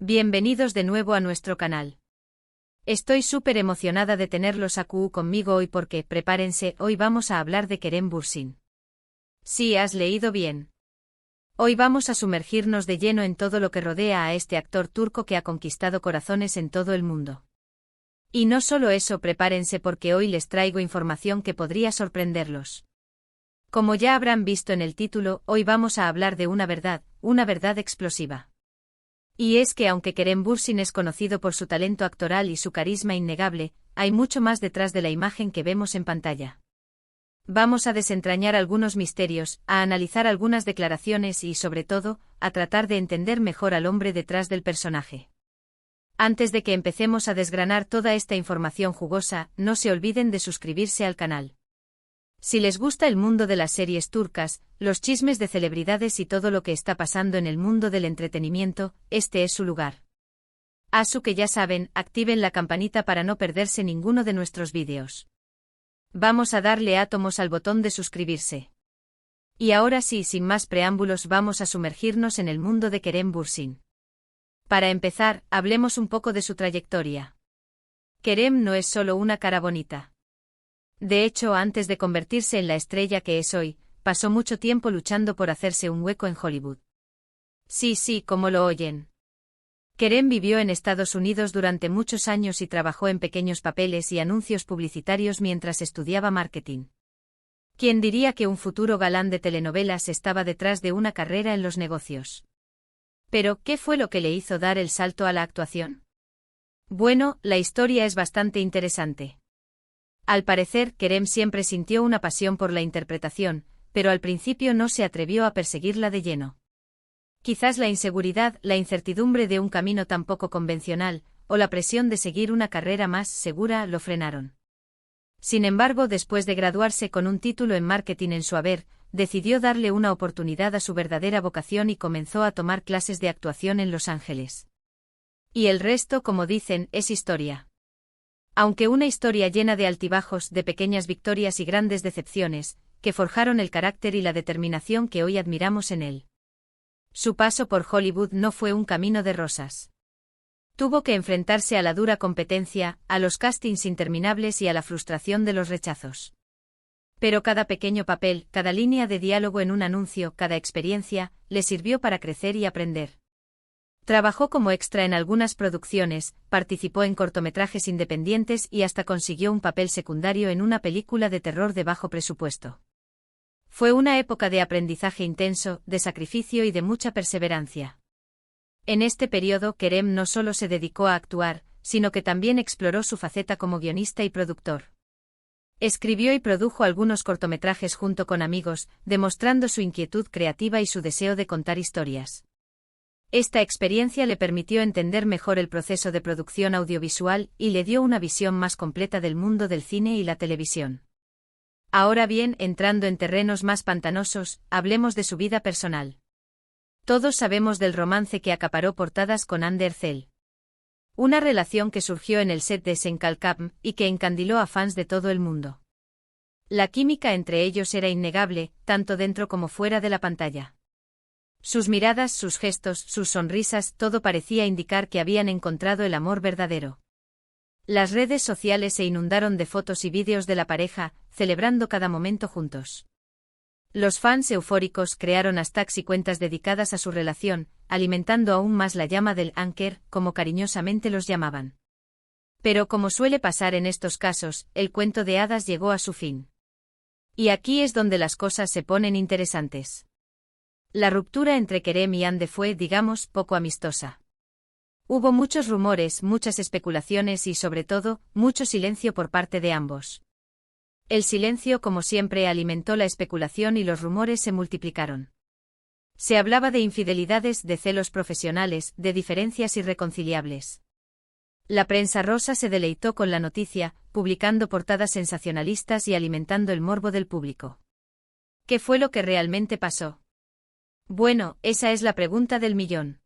Bienvenidos de nuevo a nuestro canal. Estoy súper emocionada de tenerlos aquí conmigo hoy porque, prepárense, hoy vamos a hablar de Kerem Bürsin. Sí, has leído bien. Hoy vamos a sumergirnos de lleno en todo lo que rodea a este actor turco que ha conquistado corazones en todo el mundo. Y no solo eso, prepárense porque hoy les traigo información que podría sorprenderlos. Como ya habrán visto en el título, hoy vamos a hablar de una verdad explosiva. Y es que aunque Kerem Bürsin es conocido por su talento actoral y su carisma innegable, hay mucho más detrás de la imagen que vemos en pantalla. Vamos a desentrañar algunos misterios, a analizar algunas declaraciones y, sobre todo, a tratar de entender mejor al hombre detrás del personaje. Antes de que empecemos a desgranar toda esta información jugosa, no se olviden de suscribirse al canal. Si les gusta el mundo de las series turcas, los chismes de celebridades y todo lo que está pasando en el mundo del entretenimiento, este es su lugar. Así que ya saben, activen la campanita para no perderse ninguno de nuestros vídeos. Vamos a darle átomos al botón de suscribirse. Y ahora sí, sin más preámbulos, vamos a sumergirnos en el mundo de Kerem Bürsin. Para empezar, hablemos un poco de su trayectoria. Kerem no es solo una cara bonita. De hecho, antes de convertirse en la estrella que es hoy, pasó mucho tiempo luchando por hacerse un hueco en Hollywood. Sí, como lo oyen. Kerem vivió en Estados Unidos durante muchos años y trabajó en pequeños papeles y anuncios publicitarios mientras estudiaba marketing. ¿Quién diría que un futuro galán de telenovelas estaba detrás de una carrera en los negocios? Pero, ¿qué fue lo que le hizo dar el salto a la actuación? Bueno, la historia es bastante interesante. Al parecer, Kerem siempre sintió una pasión por la interpretación, pero al principio no se atrevió a perseguirla de lleno. Quizás la inseguridad, la incertidumbre de un camino tan poco convencional, o la presión de seguir una carrera más segura lo frenaron. Sin embargo, después de graduarse con un título en marketing en su haber, decidió darle una oportunidad a su verdadera vocación y comenzó a tomar clases de actuación en Los Ángeles. Y el resto, como dicen, es historia. Aunque una historia llena de altibajos, de pequeñas victorias y grandes decepciones, que forjaron el carácter y la determinación que hoy admiramos en él. Su paso por Hollywood no fue un camino de rosas. Tuvo que enfrentarse a la dura competencia, a los castings interminables y a la frustración de los rechazos. Pero cada pequeño papel, cada línea de diálogo en un anuncio, cada experiencia, le sirvió para crecer y aprender. Trabajó como extra en algunas producciones, participó en cortometrajes independientes y hasta consiguió un papel secundario en una película de terror de bajo presupuesto. Fue una época de aprendizaje intenso, de sacrificio y de mucha perseverancia. En este periodo, Kerem no solo se dedicó a actuar, sino que también exploró su faceta como guionista y productor. Escribió y produjo algunos cortometrajes junto con amigos, demostrando su inquietud creativa y su deseo de contar historias. Esta experiencia le permitió entender mejor el proceso de producción audiovisual y le dio una visión más completa del mundo del cine y la televisión. Ahora bien, entrando en terrenos más pantanosos, hablemos de su vida personal. Todos sabemos del romance que acaparó portadas con Hande Erçel. Una relación que surgió en el set de Sen Kalkam y que encandiló a fans de todo el mundo. La química entre ellos era innegable, tanto dentro como fuera de la pantalla. Sus miradas, sus gestos, sus sonrisas, todo parecía indicar que habían encontrado el amor verdadero. Las redes sociales se inundaron de fotos y vídeos de la pareja, celebrando cada momento juntos. Los fans eufóricos crearon hashtags y cuentas dedicadas a su relación, alimentando aún más la llama del Anker, como cariñosamente los llamaban. Pero como suele pasar en estos casos, el cuento de hadas llegó a su fin. Y aquí es donde las cosas se ponen interesantes. La ruptura entre Kerem y Hande fue, digamos, poco amistosa. Hubo muchos rumores, muchas especulaciones y, sobre todo, mucho silencio por parte de ambos. El silencio, como siempre, alimentó la especulación y los rumores se multiplicaron. Se hablaba de infidelidades, de celos profesionales, de diferencias irreconciliables. La prensa rosa se deleitó con la noticia, publicando portadas sensacionalistas y alimentando el morbo del público. ¿Qué fue lo que realmente pasó? Bueno, esa es la pregunta del millón.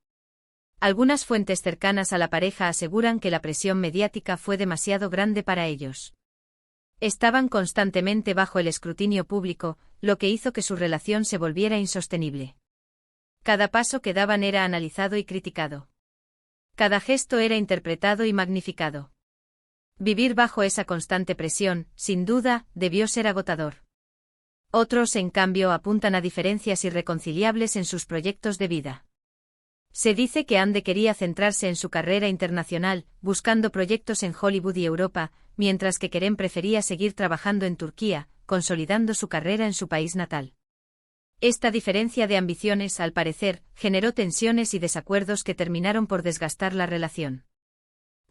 Algunas fuentes cercanas a la pareja aseguran que la presión mediática fue demasiado grande para ellos. Estaban constantemente bajo el escrutinio público, lo que hizo que su relación se volviera insostenible. Cada paso que daban era analizado y criticado. Cada gesto era interpretado y magnificado. Vivir bajo esa constante presión, sin duda, debió ser agotador. Otros, en cambio, apuntan a diferencias irreconciliables en sus proyectos de vida. Se dice que Ande quería centrarse en su carrera internacional, buscando proyectos en Hollywood y Europa, mientras que Kerem prefería seguir trabajando en Turquía, consolidando su carrera en su país natal. Esta diferencia de ambiciones, al parecer, generó tensiones y desacuerdos que terminaron por desgastar la relación.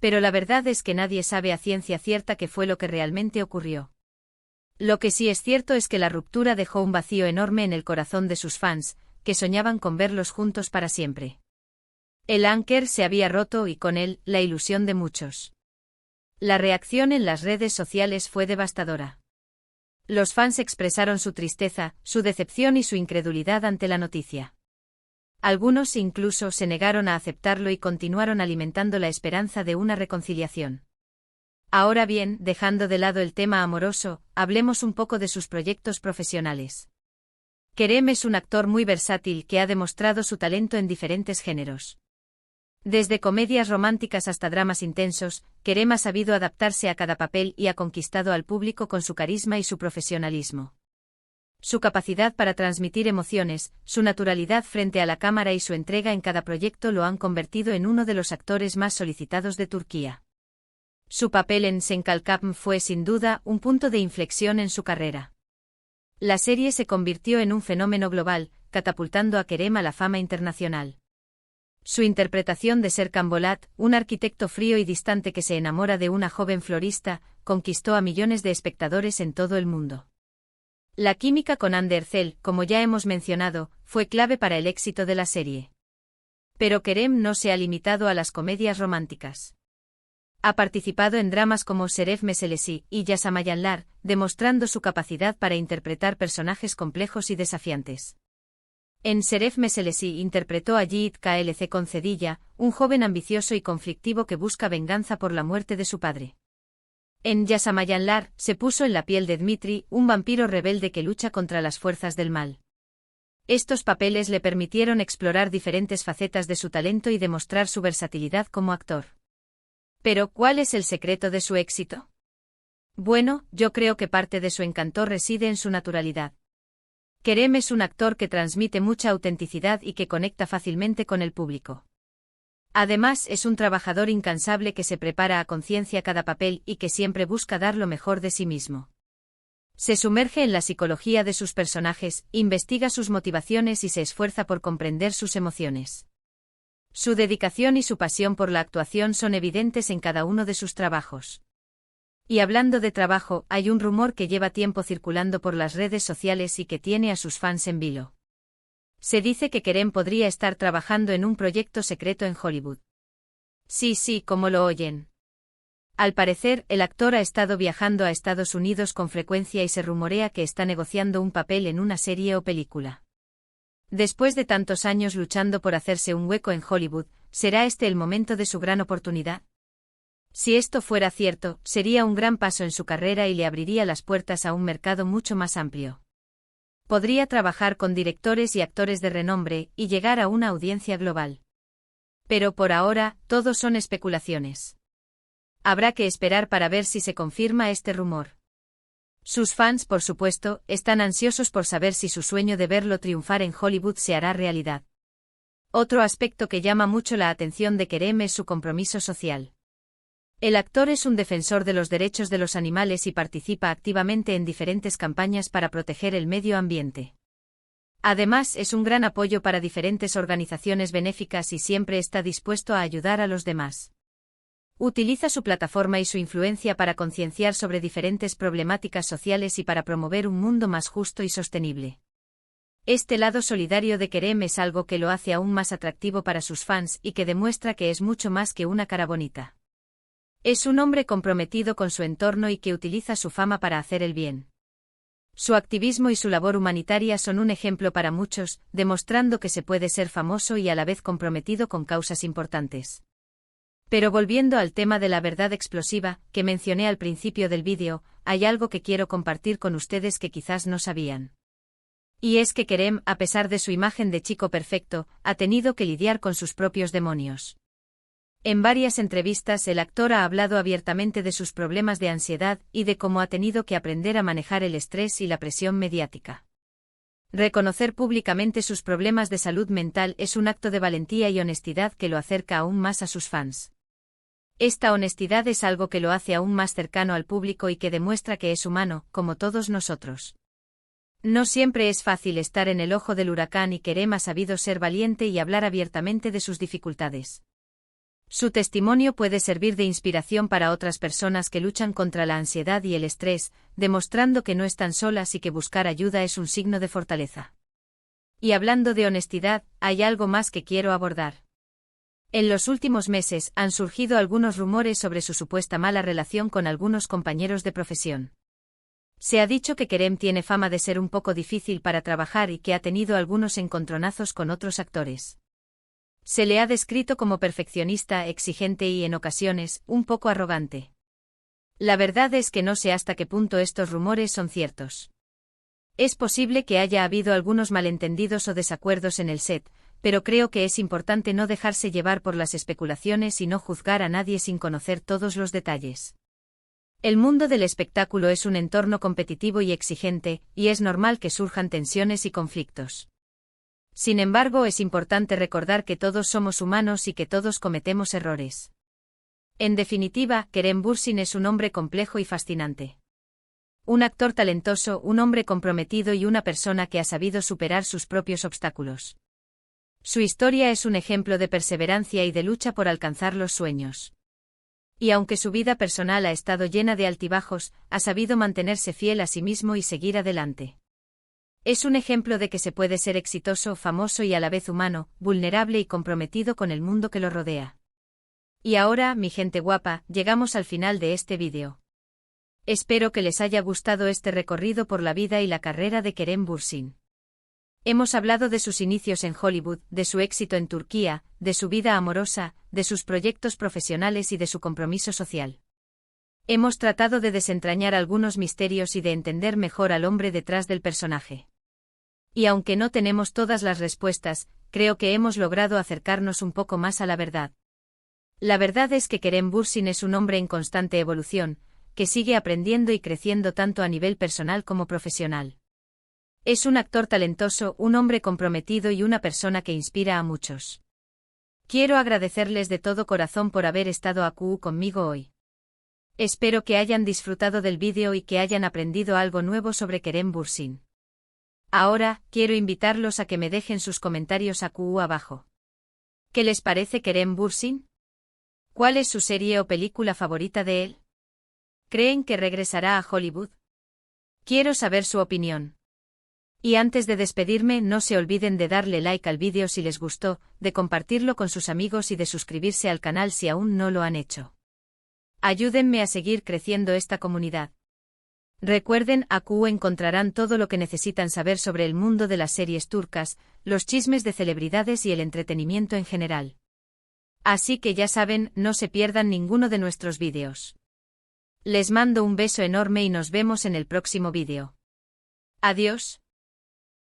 Pero la verdad es que nadie sabe a ciencia cierta qué fue lo que realmente ocurrió. Lo que sí es cierto es que la ruptura dejó un vacío enorme en el corazón de sus fans, que soñaban con verlos juntos para siempre. El anker se había roto y con él, la ilusión de muchos. La reacción en las redes sociales fue devastadora. Los fans expresaron su tristeza, su decepción y su incredulidad ante la noticia. Algunos incluso se negaron a aceptarlo y continuaron alimentando la esperanza de una reconciliación. Ahora bien, dejando de lado el tema amoroso, hablemos un poco de sus proyectos profesionales. Kerem es un actor muy versátil que ha demostrado su talento en diferentes géneros. Desde comedias románticas hasta dramas intensos, Kerem ha sabido adaptarse a cada papel y ha conquistado al público con su carisma y su profesionalismo. Su capacidad para transmitir emociones, su naturalidad frente a la cámara y su entrega en cada proyecto lo han convertido en uno de los actores más solicitados de Turquía. Su papel en Sen Kalkapm fue sin duda un punto de inflexión en su carrera. La serie se convirtió en un fenómeno global, catapultando a Kerem a la fama internacional. Su interpretación de Serkan Bolat, un arquitecto frío y distante que se enamora de una joven florista, conquistó a millones de espectadores en todo el mundo. La química con Hande Erçel, como ya hemos mencionado, fue clave para el éxito de la serie. Pero Kerem no se ha limitado a las comedias románticas. Ha participado en dramas como Şeref Meselesi y Yaşamayanlar, demostrando su capacidad para interpretar personajes complejos y desafiantes. En Şeref Meselesi interpretó a Yiğit Klc Concedilla, un joven ambicioso y conflictivo que busca venganza por la muerte de su padre. En Yaşamayanlar, se puso en la piel de Dmitri, un vampiro rebelde que lucha contra las fuerzas del mal. Estos papeles le permitieron explorar diferentes facetas de su talento y demostrar su versatilidad como actor. Pero, ¿cuál es el secreto de su éxito? Bueno, yo creo que parte de su encanto reside en su naturalidad. Kerem es un actor que transmite mucha autenticidad y que conecta fácilmente con el público. Además, es un trabajador incansable que se prepara a conciencia cada papel y que siempre busca dar lo mejor de sí mismo. Se sumerge en la psicología de sus personajes, investiga sus motivaciones y se esfuerza por comprender sus emociones. Su dedicación y su pasión por la actuación son evidentes en cada uno de sus trabajos. Y hablando de trabajo, hay un rumor que lleva tiempo circulando por las redes sociales y que tiene a sus fans en vilo. Se dice que Kerem podría estar trabajando en un proyecto secreto en Hollywood. Sí, como lo oyen. Al parecer, el actor ha estado viajando a Estados Unidos con frecuencia y se rumorea que está negociando un papel en una serie o película. Después de tantos años luchando por hacerse un hueco en Hollywood, ¿será este el momento de su gran oportunidad? Si esto fuera cierto, sería un gran paso en su carrera y le abriría las puertas a un mercado mucho más amplio. Podría trabajar con directores y actores de renombre y llegar a una audiencia global. Pero por ahora, todo son especulaciones. Habrá que esperar para ver si se confirma este rumor. Sus fans, por supuesto, están ansiosos por saber si su sueño de verlo triunfar en Hollywood se hará realidad. Otro aspecto que llama mucho la atención de Kerem es su compromiso social. El actor es un defensor de los derechos de los animales y participa activamente en diferentes campañas para proteger el medio ambiente. Además, es un gran apoyo para diferentes organizaciones benéficas y siempre está dispuesto a ayudar a los demás. Utiliza su plataforma y su influencia para concienciar sobre diferentes problemáticas sociales y para promover un mundo más justo y sostenible. Este lado solidario de Kerem es algo que lo hace aún más atractivo para sus fans y que demuestra que es mucho más que una cara bonita. Es un hombre comprometido con su entorno y que utiliza su fama para hacer el bien. Su activismo y su labor humanitaria son un ejemplo para muchos, demostrando que se puede ser famoso y a la vez comprometido con causas importantes. Pero volviendo al tema de la verdad explosiva, que mencioné al principio del vídeo, hay algo que quiero compartir con ustedes que quizás no sabían. Y es que Kerem, a pesar de su imagen de chico perfecto, ha tenido que lidiar con sus propios demonios. En varias entrevistas el actor ha hablado abiertamente de sus problemas de ansiedad y de cómo ha tenido que aprender a manejar el estrés y la presión mediática. Reconocer públicamente sus problemas de salud mental es un acto de valentía y honestidad que lo acerca aún más a sus fans. Esta honestidad es algo que lo hace aún más cercano al público y que demuestra que es humano, como todos nosotros. No siempre es fácil estar en el ojo del huracán y Kerem ha sabido ser valiente y hablar abiertamente de sus dificultades. Su testimonio puede servir de inspiración para otras personas que luchan contra la ansiedad y el estrés, demostrando que no están solas y que buscar ayuda es un signo de fortaleza. Y hablando de honestidad, hay algo más que quiero abordar. En los últimos meses han surgido algunos rumores sobre su supuesta mala relación con algunos compañeros de profesión. Se ha dicho que Kerem tiene fama de ser un poco difícil para trabajar y que ha tenido algunos encontronazos con otros actores. Se le ha descrito como perfeccionista, exigente y, en ocasiones, un poco arrogante. La verdad es que no sé hasta qué punto estos rumores son ciertos. Es posible que haya habido algunos malentendidos o desacuerdos en el set, pero creo que es importante no dejarse llevar por las especulaciones y no juzgar a nadie sin conocer todos los detalles. El mundo del espectáculo es un entorno competitivo y exigente, y es normal que surjan tensiones y conflictos. Sin embargo, es importante recordar que todos somos humanos y que todos cometemos errores. En definitiva, Kerem Bürsin es un hombre complejo y fascinante. Un actor talentoso, un hombre comprometido y una persona que ha sabido superar sus propios obstáculos. Su historia es un ejemplo de perseverancia y de lucha por alcanzar los sueños. Y aunque su vida personal ha estado llena de altibajos, ha sabido mantenerse fiel a sí mismo y seguir adelante. Es un ejemplo de que se puede ser exitoso, famoso y a la vez humano, vulnerable y comprometido con el mundo que lo rodea. Y ahora, mi gente guapa, llegamos al final de este vídeo. Espero que les haya gustado este recorrido por la vida y la carrera de Kerem Bürsin. Hemos hablado de sus inicios en Hollywood, de su éxito en Turquía, de su vida amorosa, de sus proyectos profesionales y de su compromiso social. Hemos tratado de desentrañar algunos misterios y de entender mejor al hombre detrás del personaje. Y aunque no tenemos todas las respuestas, creo que hemos logrado acercarnos un poco más a la verdad. La verdad es que Kerem Bürsin es un hombre en constante evolución, que sigue aprendiendo y creciendo tanto a nivel personal como profesional. Es un actor talentoso, un hombre comprometido y una persona que inspira a muchos. Quiero agradecerles de todo corazón por haber estado aquí conmigo hoy. Espero que hayan disfrutado del vídeo y que hayan aprendido algo nuevo sobre Kerem Bürsin. Ahora, quiero invitarlos a que me dejen sus comentarios aquí abajo. ¿Qué les parece Kerem Bürsin? ¿Cuál es su serie o película favorita de él? ¿Creen que regresará a Hollywood? Quiero saber su opinión. Y antes de despedirme, no se olviden de darle like al vídeo si les gustó, de compartirlo con sus amigos y de suscribirse al canal si aún no lo han hecho. Ayúdenme a seguir creciendo esta comunidad. Recuerden, aquí encontrarán todo lo que necesitan saber sobre el mundo de las series turcas, los chismes de celebridades y el entretenimiento en general. Así que ya saben, no se pierdan ninguno de nuestros vídeos. Les mando un beso enorme y nos vemos en el próximo vídeo. Adiós.